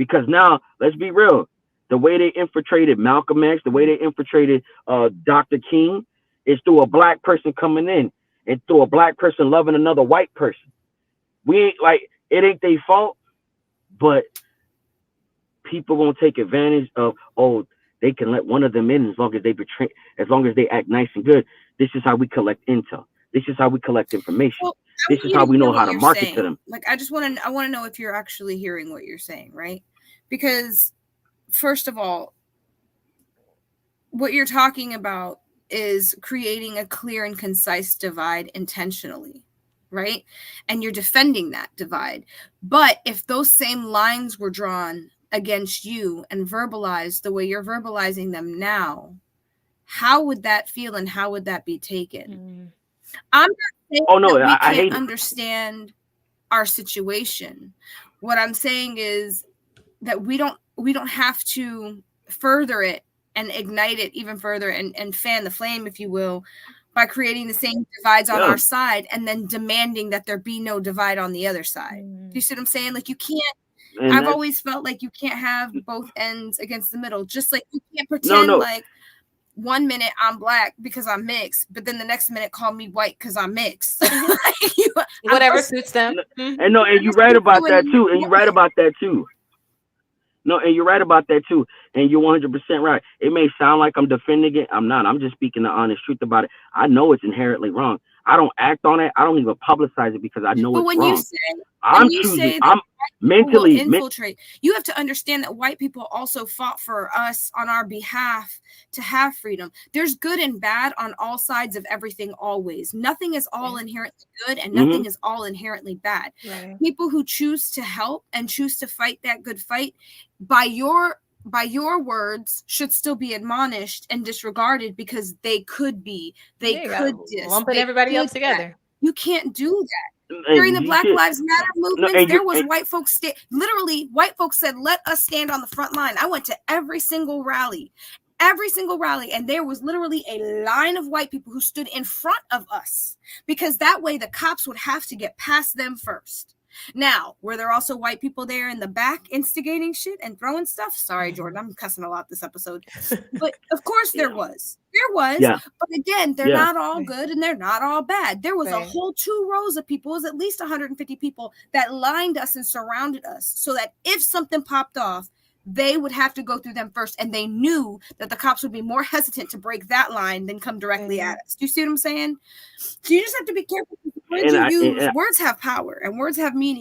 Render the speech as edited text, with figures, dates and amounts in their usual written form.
Because now, let's be real, the way they infiltrated Malcolm X, the way they infiltrated Dr. King, is through a black person coming in and through a black person loving another white person. We ain't like, it ain't their fault, but people gonna take advantage of, oh, they can let one of them in as long as they betray, as long as they act nice and good. This is how we collect intel. This is how we collect information. Well, this is how we know how to market saying. to them. Like, I want to know if you're actually hearing what you're saying, right? Because first of all, what you're talking about is creating a clear and concise divide intentionally, right? And you're defending that divide. But if those same lines were drawn against you and verbalized the way you're verbalizing them now, how would that feel and how would that be taken? I'm not saying that we can't understand our situation. What I'm saying is that we don't have to further it and ignite it even further and fan the flame, if you will, by creating the same divides on our side and then demanding that there be no divide on the other side. Do you see what I'm saying? Like, you can't. And I've always felt like you can't have both ends against the middle. Just like you can't pretend like 1 minute I'm black because I'm mixed, but then the next minute call me white because I'm mixed. Whatever suits them. And you're right about that too. And you're right about that too. No, and you're right about that too. And you're 100% right. It may sound like I'm defending it. I'm not. I'm just speaking the honest truth about it. I know it's inherently wrong. I don't act on it. I don't even publicize it because I know it's wrong. I'm mentally infiltrate. You have to understand that white people also fought for us on our behalf to have freedom. There's good and bad on all sides of everything always. Nothing is all inherently good and nothing is all inherently bad. Right. People who choose to help and choose to fight that good fight, by your words, should still be admonished and disregarded because they could lumping everybody else together. You can't do that. During the Black Lives Matter movement, there was white folks literally white folks said, let us stand on the front line. I went to every single rally, and there was literally a line of white people who stood in front of us because that way the cops would have to get past them first. Now, were there also white people there in the back instigating shit and throwing stuff? Sorry, Jordan, I'm cussing a lot this episode. But of course there was. There was. Yeah. But again, they're not all good and they're not all bad. There was a whole 2 rows of people. It was at least 150 people that lined us and surrounded us so that if something popped off, they would have to go through them first. And they knew that the cops would be more hesitant to break that line than come directly at us. Do you see what I'm saying? So you just have to be careful. Words have power and words have meaning.